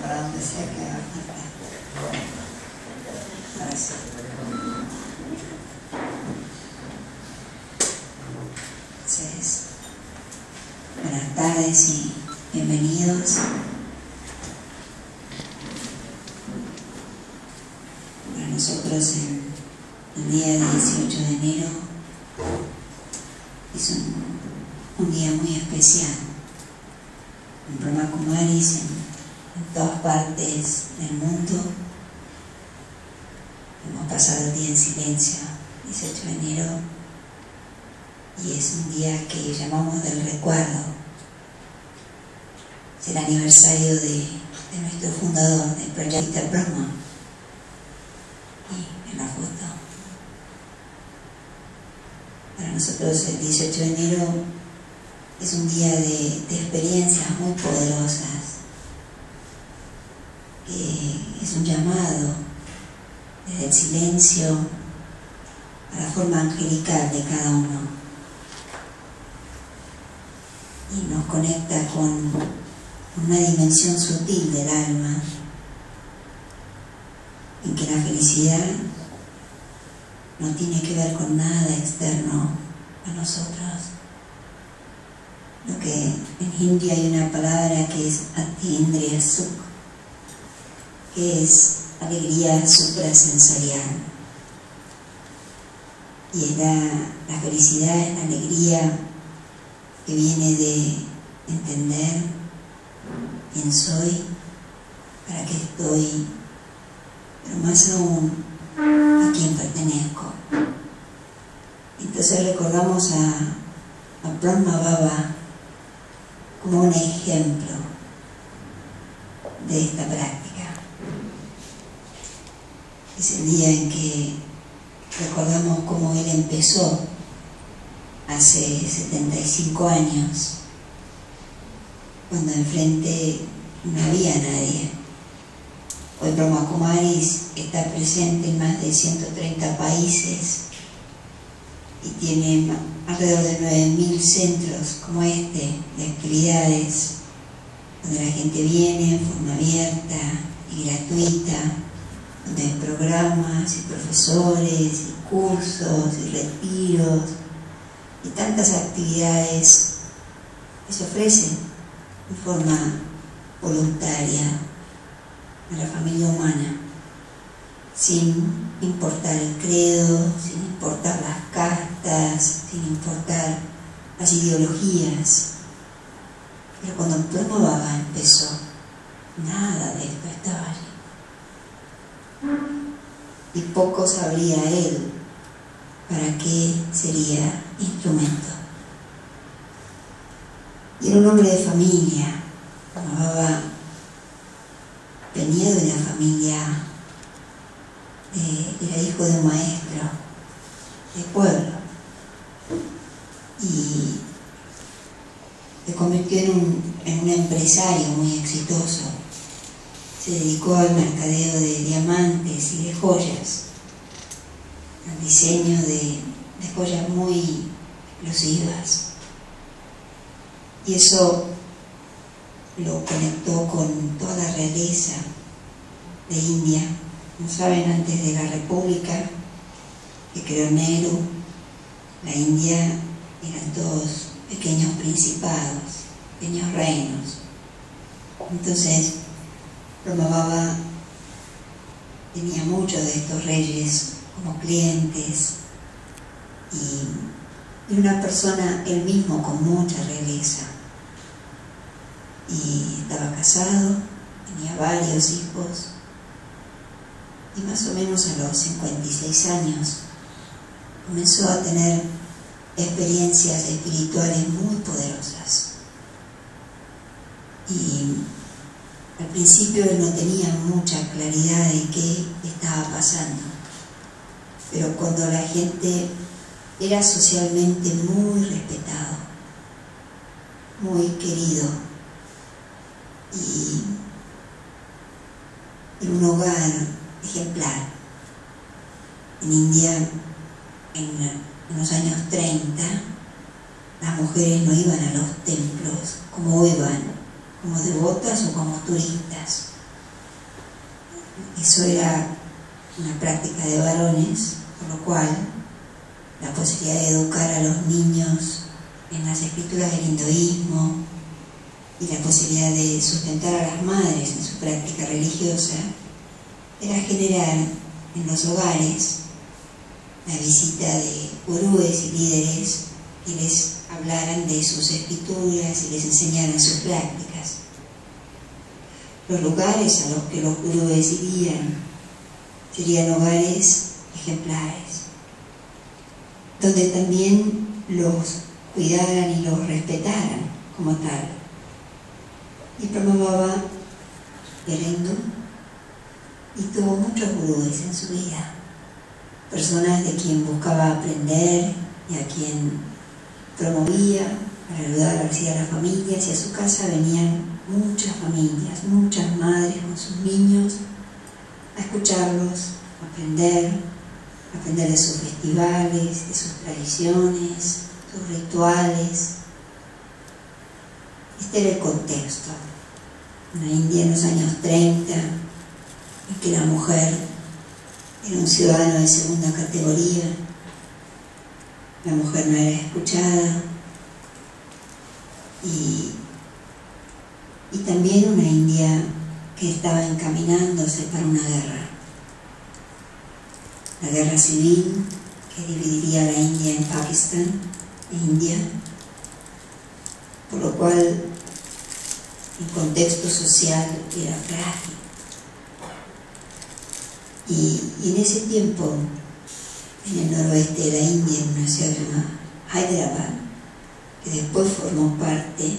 para donde sea que haga falta. Ahora sí. Entonces, buenas tardes y bienvenidos. Para nosotros el día 18 de enero es un día muy especial. En Brahma Kumaris, en todas partes del mundo, hemos pasado el día en silencio, 18 de enero, y es un día que llamamos del recuerdo. Es el aniversario de nuestro fundador, de Prajapita Brahma, y en la foto. Para nosotros el 18 de enero es un día de experiencias muy poderosas, que es un llamado desde el silencio a la forma angelical de cada uno, y nos conecta con una dimensión sutil del alma, en que la felicidad no tiene que ver con nada externo a nosotros. Lo que en hindi hay una palabra que es Atindriya Sukh, que es alegría suprasensorial. Y es la felicidad, es la alegría que viene de entender quién soy, para qué estoy, pero más aún a quién pertenezco. Entonces recordamos a Brahma Baba como un ejemplo de esta práctica. Es el día en que recordamos cómo él empezó hace 75 años, cuando enfrente no había nadie. Hoy Brahma Kumaris está presente en más de 130 países y tiene alrededor de 9.000 centros como este de actividades, donde la gente viene en forma abierta y gratuita, donde hay programas y profesores y cursos y retiros y tantas actividades que se ofrecen de forma voluntaria a la familia humana, sin importar el credo, sin importar las castas, sin importar las ideologías. Pero cuando Brahma Baba empezó, nada de esto estaba allí. Y poco sabría él para qué sería instrumento. Y era un hombre de familia. Brahma Baba venía de una familia, era hijo de un maestro de pueblo, y se convirtió en un empresario muy exitoso. Se dedicó al mercadeo de diamantes y de joyas, al diseño de joyas muy exclusivas, y eso lo conectó con toda la realeza de India. Como saben, antes de la república que creó Nehru, la India eran todos pequeños principados, pequeños reinos. Entonces Brahma Baba tenía muchos de estos reyes como clientes, y era una persona él mismo con mucha realeza. Y estaba casado, tenía varios hijos, y más o menos a los 56 años comenzó a tener experiencias espirituales muy poderosas. Y al principio él no tenía mucha claridad de qué estaba pasando, pero cuando la gente era socialmente muy respetado, muy querido, y en un hogar ejemplar. En India, en los años 30, las mujeres no iban a los templos como hoy van, como devotas o como turistas. eso era una práctica de varones, por lo cual la posibilidad de educar a los niños en las escrituras del hinduismo y la posibilidad de sustentar a las madres en su práctica religiosa era generar en los hogares la visita de gurúes y líderes que les hablaran de sus escrituras y les enseñaran sus prácticas. Los lugares a los que los gurúes irían serían hogares ejemplares, donde también los cuidaran y los respetaran como tal. Y Brahma Baba era hindú y tuvo muchos gurúes en su vida, personas de quien buscaba aprender y a quien promovía para ayudar a las familias, y a su casa venían muchas familias, muchas madres con sus niños a escucharlos, a aprender de sus festivales, de sus tradiciones, sus rituales. Este era el contexto. En la India en los años 30, en que la mujer era un ciudadano de segunda categoría, la mujer no era escuchada, y también una India que estaba encaminándose para una guerra. La guerra civil que dividiría a la India en Pakistán e India, por lo cual el contexto social era frágil. Y en ese tiempo, en el noroeste de la India, en una ciudad llamada Hyderabad, que después formó parte,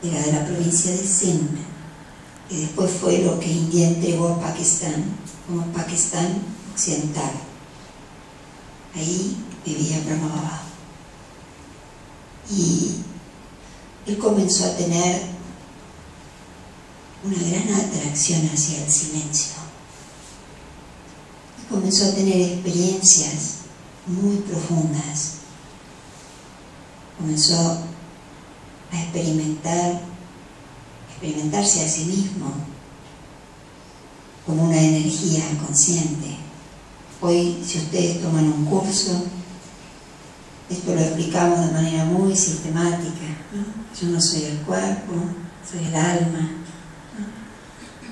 era de la provincia de Sindh, que después fue lo que India entregó a Pakistán como Pakistán occidental. Ahí vivía Brahma Baba. Y él comenzó a tener una gran atracción hacia el silencio. Y comenzó a tener experiencias muy profundas. Comenzó a experimentarse a sí mismo como una energía consciente. Hoy, si ustedes toman un curso, esto lo explicamos de manera muy sistemática, ¿no? Yo no soy el cuerpo, soy el alma, ¿no?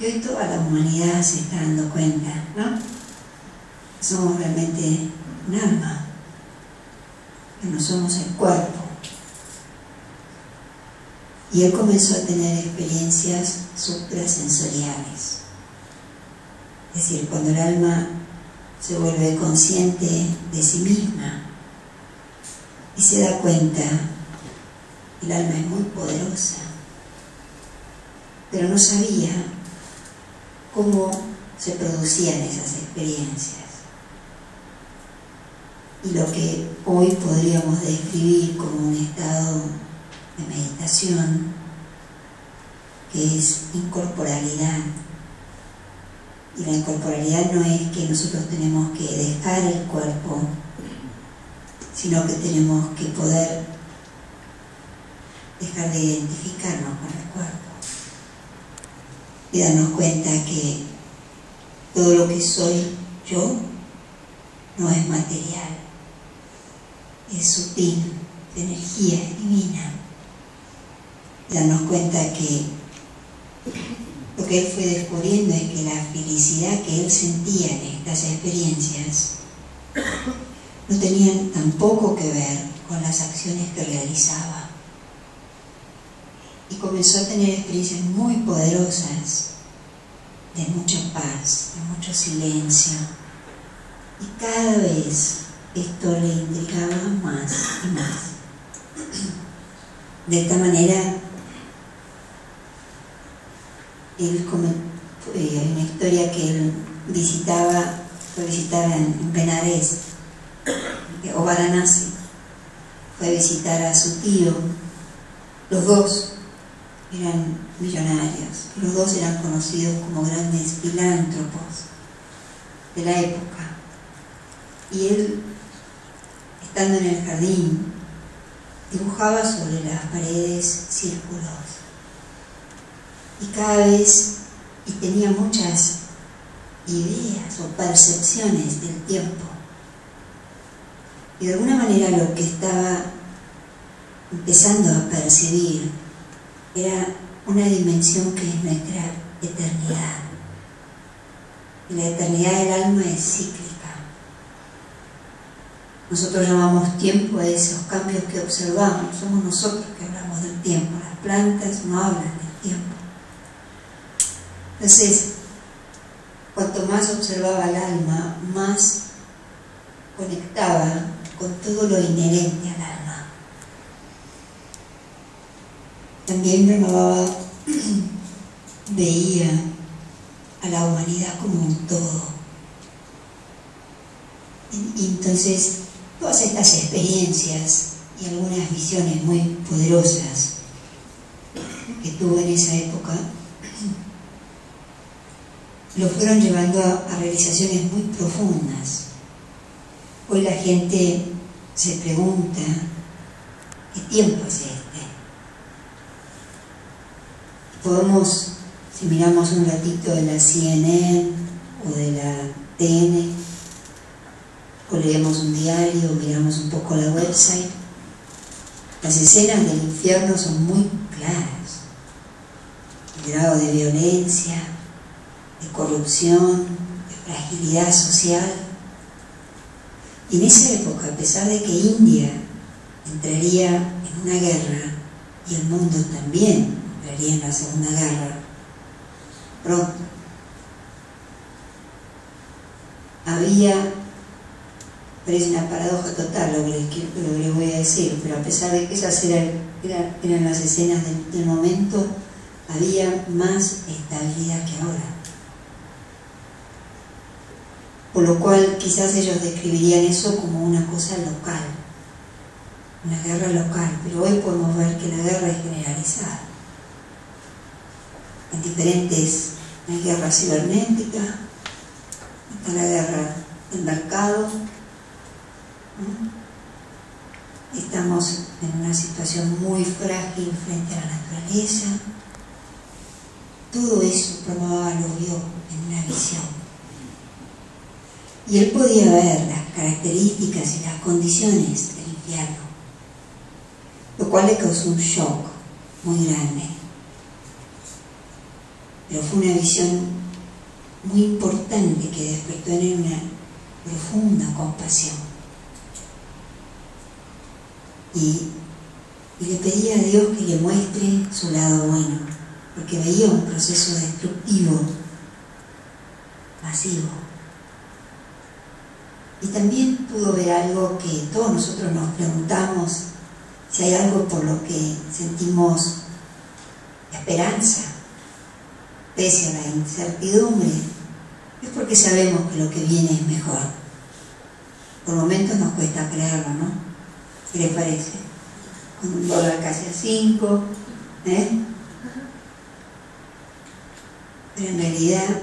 Y hoy toda la humanidad se está dando cuenta, ¿no? Somos realmente un alma, que no somos el cuerpo. Y él comenzó a tener experiencias suprasensoriales. Es decir, cuando el alma se vuelve consciente de sí misma y se da cuenta, el alma es muy poderosa, pero no sabía cómo se producían esas experiencias. Y lo que hoy podríamos describir como un estado de meditación, que es incorporalidad. Y la incorporalidad no es que nosotros tenemos que dejar el cuerpo, sino que tenemos que poder dejar de identificarnos con el cuerpo y darnos cuenta que todo lo que soy yo no es material, es sutil, de energía, es divina. Y darnos cuenta que lo que él fue descubriendo es que la felicidad que él sentía en estas experiencias no tenían tampoco que ver con las acciones que realizaba. Y comenzó a tener experiencias muy poderosas de mucha paz, de mucho silencio. Y cada vez esto le intrigaba más y más. De esta manera, hay una historia que él fue a visitar en Benares o Varanasi, fue a visitar a su tío. Los dos eran millonarios, los dos eran conocidos como grandes filántropos de la época. Y él, estando en el jardín, dibujaba sobre las paredes círculos. Y cada vez, y tenía muchas ideas o percepciones del tiempo. Y de alguna manera lo que estaba empezando a percibir era una dimensión que es nuestra eternidad. Y la eternidad del alma es cíclica. Nosotros llamamos tiempo a esos cambios que observamos. Somos nosotros que hablamos del tiempo. Las plantas no hablan del tiempo. Entonces, cuanto más observaba el alma, más conectaba con todo lo inherente al alma. También renovaba, veía a la humanidad como un todo. Y entonces, todas estas experiencias y algunas visiones muy poderosas que tuve en esa época lo fueron llevando a realizaciones muy profundas. Hoy la gente se pregunta, ¿qué tiempo es este? Podemos, si miramos un ratito de la CNN o de la TN, o leemos un diario, o miramos un poco la website, las escenas del infierno son muy claras. El grado de violencia, de corrupción, de fragilidad social. Y en esa época, a pesar de que India entraría en una guerra, y el mundo también entraría en la Segunda Guerra, pronto, había, parece una paradoja total lo que les voy a decir, pero a pesar de que esas eran las escenas del momento, había más estabilidad que ahora. Por lo cual quizás ellos describirían eso como una cosa local, una guerra local, pero hoy podemos ver que la guerra es generalizada. En diferentes, hay guerra cibernética, está la guerra del mercado, ¿no? Estamos en una situación muy frágil frente a la naturaleza. Todo eso Brahma lo vio en una visión. Y él podía ver las características y las condiciones del infierno, lo cual le causó un shock muy grande. Pero fue una visión muy importante que despertó en él una profunda compasión. Y le pedía a Dios que le muestre su lado bueno, porque veía un proceso destructivo masivo. Y también pudo ver algo que todos nosotros nos preguntamos, si hay algo por lo que sentimos esperanza, pese a la incertidumbre, es porque sabemos que lo que viene es mejor. Por momentos nos cuesta creerlo, ¿no? ¿Qué les parece? Con un dólar casi a 5, Pero en realidad,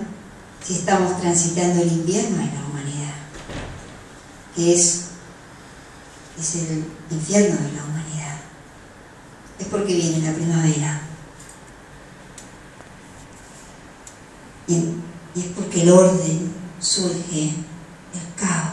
si estamos transitando el invierno en la humanidad, que es el infierno de la humanidad, es porque viene la primavera. Y es porque el orden surge del caos.